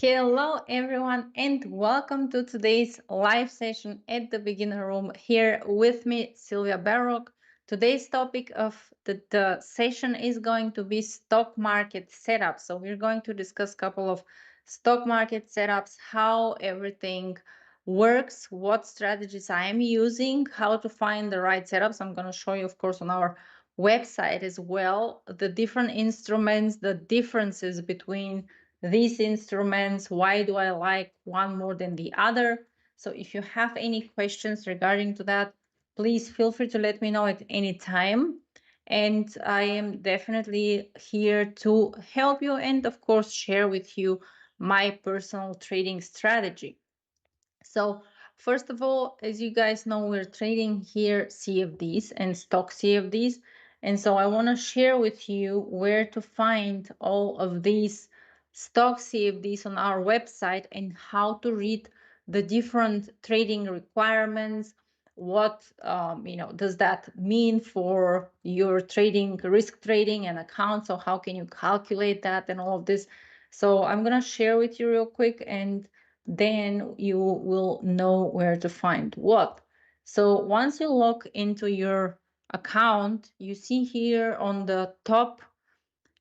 Hello, everyone, and welcome to today's live session at the beginner room. Here with me, Sylvia Baroque. Today's topic of the session is going to be stock market setup. So, we're going to discuss a couple of stock market setups, how everything works, what strategies I am using, how to find the right setups. I'm going to show you, of course, on our website as well, the different instruments, the differences between these instruments, why do I like one more than the other. So if you have any questions regarding to that, please feel free to let me know at any time, and I am definitely here to help you and of course share with you my personal trading strategy. So first of all, as you guys know, we're trading here CFDs and stock CFDs. And so I want to share with you where to find all of these stock CFDs on our website and how to read the different trading requirements. What does that mean for your trading, risk trading and account? So how can you calculate that and all of this? So I'm gonna share with you real quick, and then you will know where to find what. So once you log into your account, you see here on the top,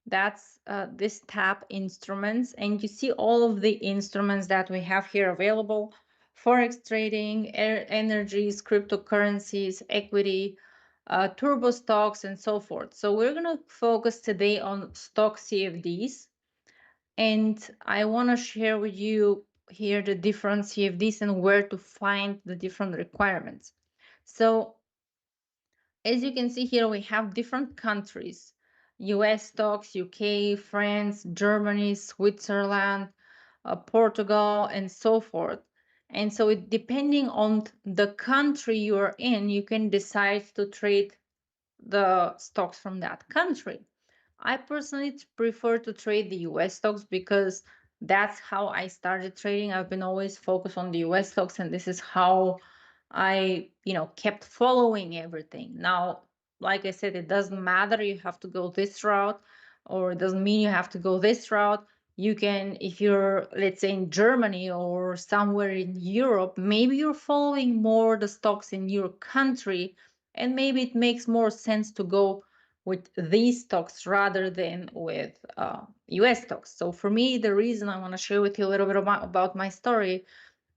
that's this tab instruments, and you see all of the instruments that we have here available: forex trading, energies, cryptocurrencies, equity, turbo stocks, and so forth. So we're going to focus today on stock CFDs, and I want to share with you here the different CFDs and where to find the different requirements. So as you can see here, we have different countries: US stocks, UK, France, Germany, Switzerland, Portugal, and so forth. And so depending on the country you are in, you can decide to trade the stocks from that country. I personally prefer to trade the US stocks because that's how I started trading. I've been always focused on the US stocks, and this is how I, kept following everything. Now, like I said, it doesn't matter you have to go this route, or it doesn't mean you have to go this route. You can, if you're, let's say, in Germany or somewhere in Europe, maybe you're following more the stocks in your country, and maybe it makes more sense to go with these stocks rather than with US stocks. So for me, the reason I want to share with you a little bit about my story,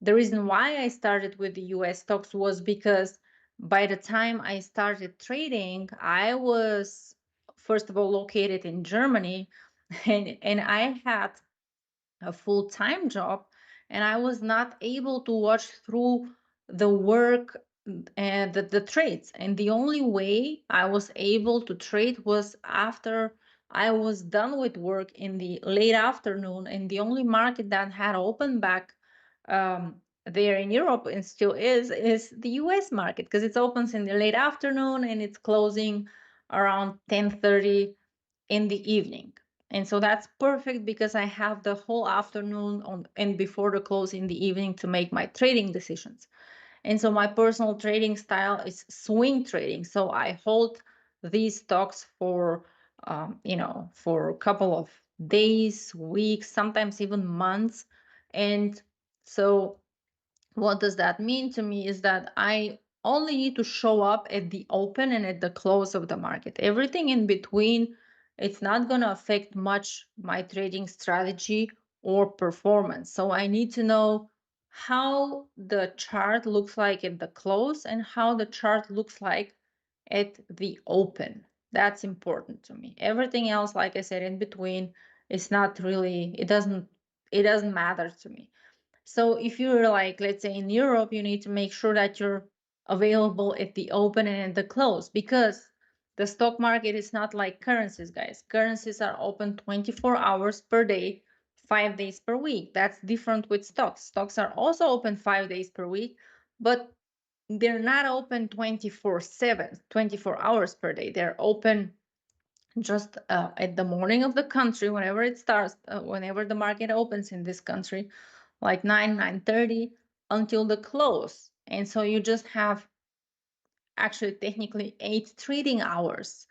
the reason why I started with the US stocks was because by the time I started trading, I was, first of all, located in Germany, and I had a full-time job, and I was not able to watch through the work and the trades. And the only way I was able to trade was after I was done with work in the late afternoon. And the only market that had opened back there in Europe, and still is the US market, because it opens in the late afternoon and it's closing around 10:30 in the evening. And so that's perfect because I have the whole afternoon on and before the close in the evening to make my trading decisions. And so my personal trading style is swing trading. So I hold these stocks for for a couple of days, weeks, sometimes even months. And so what does that mean to me is that I only need to show up at the open and at the close of the market. Everything in between, it's not going to affect much my trading strategy or performance. So I need to know how the chart looks like at the close and how the chart looks like at the open. That's important to me. Everything else, like I said, in between, is not really, it doesn't matter to me. So if you're like, let's say in Europe, you need to make sure that you're available at the open and at the close, because the stock market is not like currencies, guys. Currencies are open 24 hours per day, 5 days per week. That's different with stocks. Stocks are also open 5 days per week, but they're not open 24/7, 24 hours per day. They're open just at the morning of the country, whenever it starts, whenever the market opens in this country, like 9:30 until the close. And so you just have actually technically 8 trading hours.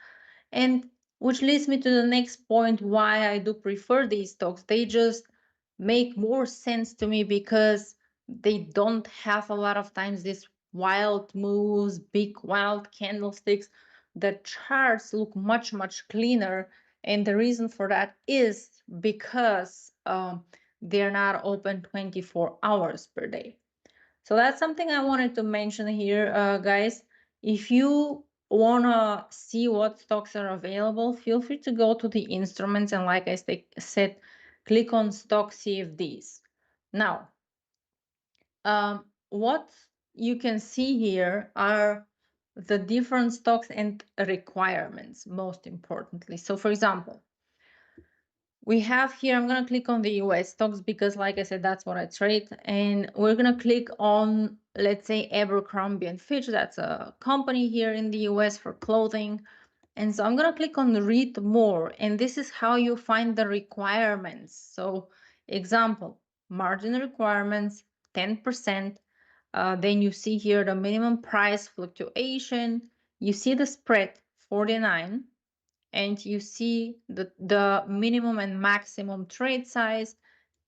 And which leads me to the next point, why I do prefer these stocks. They just make more sense to me because they don't have a lot of times these wild moves, big wild candlesticks. The charts look much cleaner, and the reason for that is because they're not open 24 hours per day. So that's something I wanted to mention here, guys. If you want to see what stocks are available, feel free to go to the instruments and, like I said, click on stock CFDs. Now, what you can see here are the different stocks and requirements, most importantly. So, for example, we have here, I'm going to click on the US stocks because, like I said, that's what I trade. And we're going to click on, let's say, Abercrombie and Fitch. That's a company here in the US for clothing. And so I'm going to click on read more. And this is how you find the requirements. So, example, margin requirements, 10%. Then you see here the minimum price fluctuation. You see the spread, 49, and you see the minimum and maximum trade size.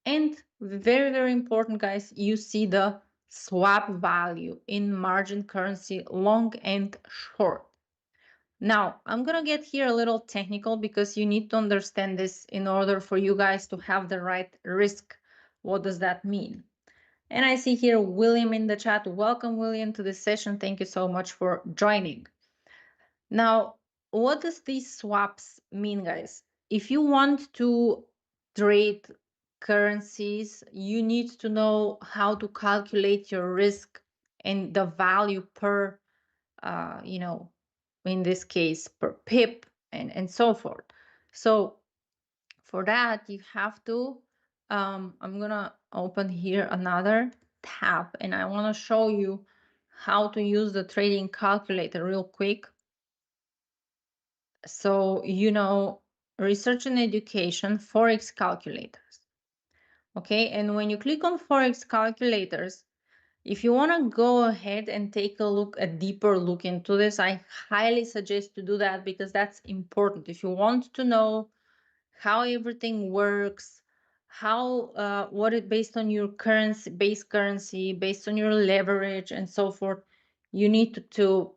And very important, guys, you see the swap value in margin currency, long and short. Now, I'm going to get here a little technical because you need to understand this in order for you guys to have the right risk. What does that mean? And I see here William in the chat. Welcome, William, to this session. Thank you so much for joining. Now, what does these swaps mean, guys? If you want to trade currencies, you need to know how to calculate your risk and the value per, in this case, per pip and so forth. So for that, you have to, I'm going to open here another tab and I want to show you how to use the trading calculator real quick. So, research and education, Forex calculators. Okay, and when you click on Forex calculators, if you want to go ahead and take a deeper look into this, I highly suggest to do that because that's important. If you want to know how everything works, how what it based on your currency, based on your leverage and so forth, you need to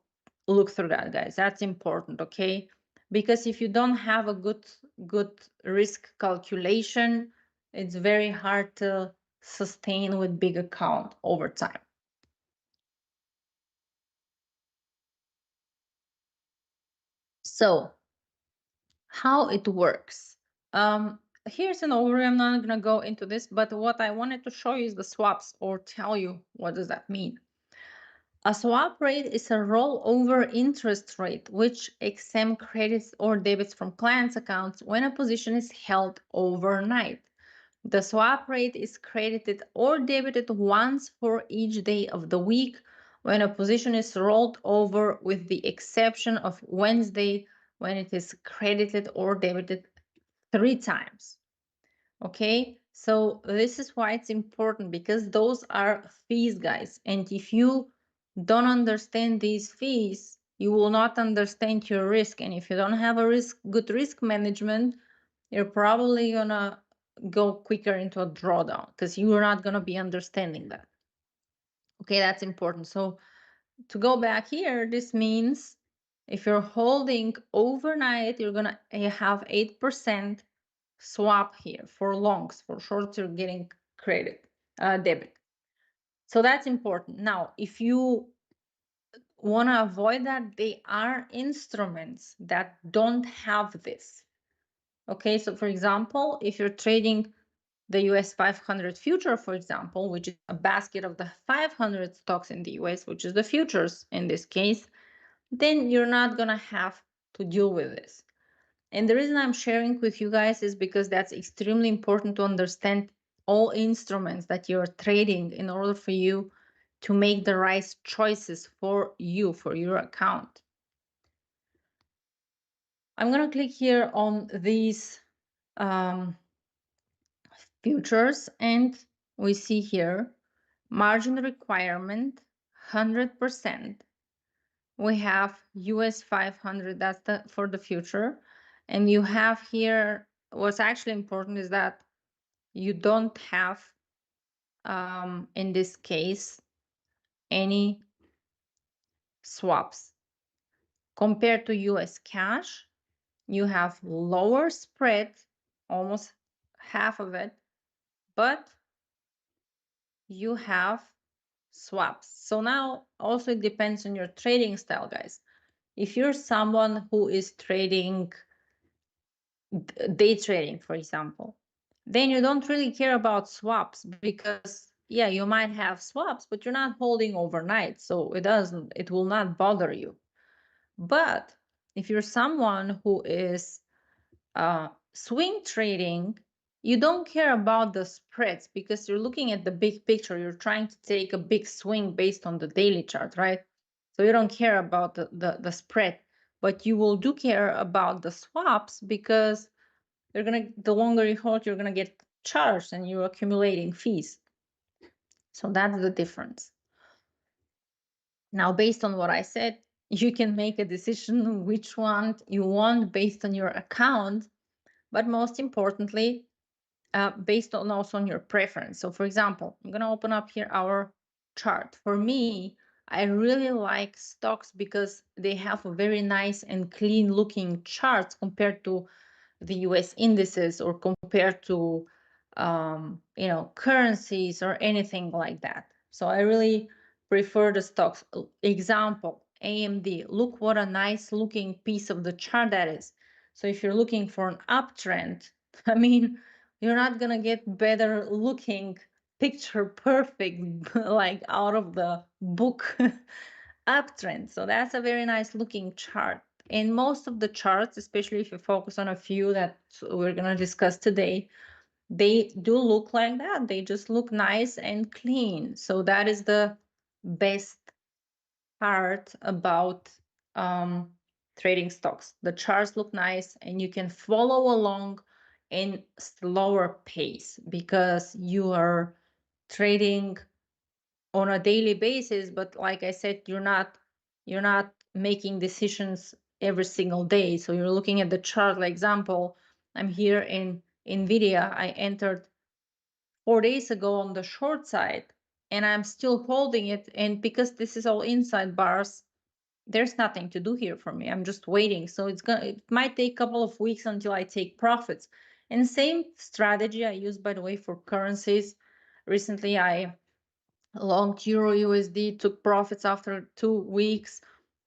look through that, guys. That's important, okay? Because if you don't have a good risk calculation, it's very hard to sustain with big account over time. So how it works. Here's an overview. I'm not going to go into this, but what I wanted to show you is the swaps, or tell you what does that mean. A swap rate is a rollover interest rate which exempt credits or debits from clients' accounts when a position is held overnight. The swap rate is credited or debited once for each day of the week when a position is rolled over, with the exception of Wednesday when it is credited or debited 3 times. Okay, so this is why it's important, because those are fees, guys. And if you don't understand these fees, you will not understand your risk. And if you don't have a good risk management, you're probably gonna go quicker into a drawdown because you're not gonna be understanding that. Okay, that's important. So to go back here, this means if you're holding overnight, you're gonna have 8% swap here. For longs, for shorts, you're getting debit. So that's important. Now, if you want to avoid that, they are instruments that don't have this. Okay, so for example, if you're trading the US 500 future, for example, which is a basket of the 500 stocks in the US, which is the futures in this case, then you're not going to have to deal with this. And the reason I'm sharing with you guys is because that's extremely important to understand all instruments that you're trading in order for you to make the right choices for you, for your account. I'm going to click here on these futures, and we see here margin requirement 100%. We have US 500, that's for the future. And you have here, what's actually important is that you don't have, in this case, any swaps. Compared to US cash, you have lower spread, almost half of it, but you have swaps. So now also it depends on your trading style, guys. If you're someone who is trading, day trading, for example, then you don't really care about swaps because, yeah, you might have swaps, but you're not holding overnight. So it will not bother you. But if you're someone who is swing trading, you don't care about the spreads because you're looking at the big picture. You're trying to take a big swing based on the daily chart, right? So you don't care about the spread, but you will do care about the swaps because the longer you hold, you're gonna get charged and you're accumulating fees. So that's the difference. Now, based on what I said, you can make a decision which one you want based on your account, but most importantly, based on also on your preference. So for example, I'm going to open up here our chart. For me, I really like stocks because they have a very nice and clean looking charts compared to the US indices or compared to currencies or anything like that. So I really prefer the stocks. Example, AMD. Look what a nice looking piece of the chart that is. So if you're looking for an uptrend, I mean, you're not gonna get better looking picture perfect like out of the book uptrend. So that's a very nice looking chart. And most of the charts, especially if you focus on a few that we're going to discuss today, they do look like that. They just look nice and clean. So that is the best part about trading stocks. The charts look nice and you can follow along in slower pace because you are trading on a daily basis. But like I said, you're not making decisions every single day. So you're looking at the chart. Like example, I'm here in Nvidia. I entered 4 days ago on the short side and I'm still holding it. And because this is all inside bars, there's nothing to do here for me. I'm just waiting. So it might take a couple of weeks until I take profits. And same strategy I use, by the way, for currencies. Recently I long euro USD, took profits after 2 weeks.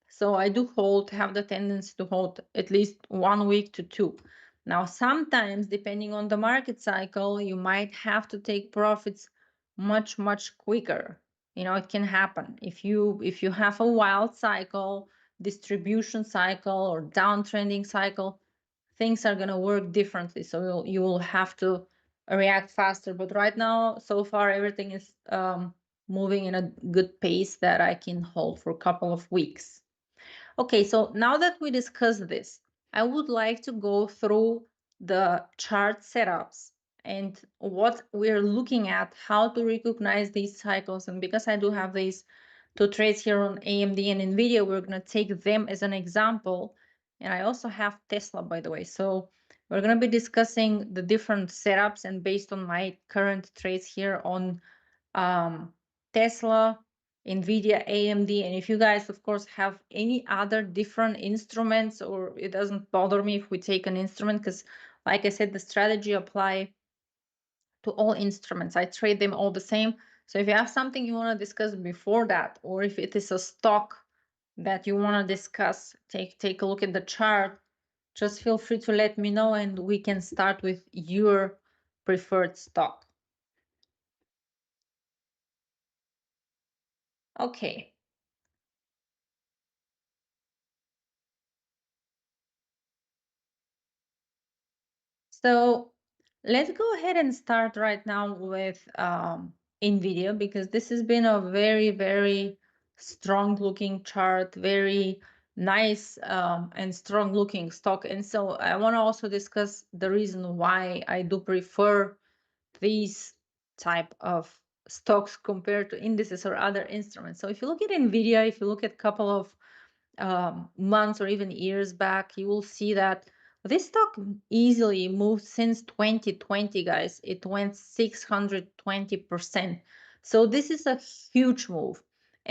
So I do have the tendency to hold at least 1 week to two. Now, sometimes, depending on the market cycle, you might have to take profits much, much quicker. It can happen. If you have a wild cycle, distribution cycle, or downtrending cycle, things are going to work differently. So you will have to react faster. But right now, so far, everything is moving in a good pace that I can hold for a couple of weeks. Okay, so now that we discussed this, I would like to go through the chart setups and what we're looking at, how to recognize these cycles. And because I do have these two trades here on AMD and NVIDIA, we're going to take them as an example. And I also have Tesla, by the way. So we're going to be discussing the different setups and based on my current trades here on Tesla, NVIDIA, AMD. And if you guys, of course, have any other different instruments, or it doesn't bother me if we take an instrument, because like I said, the strategy apply to all instruments. I trade them all the same. So if you have something you want to discuss before that, or if it is a stock that you want to discuss, take a look at the chart, just feel free to let me know and we can start with your preferred stock. Okay. So let's go ahead and start right now with NVIDIA, because this has been a very, very strong looking chart, very nice and strong looking stock. And so I want to also discuss the reason why I do prefer these type of stocks compared to indices or other instruments. So if you look at NVIDIA, if you look at a couple of months or even years back, you will see that This stock easily moved since 2020, guys. It went 620%. So this is a huge move.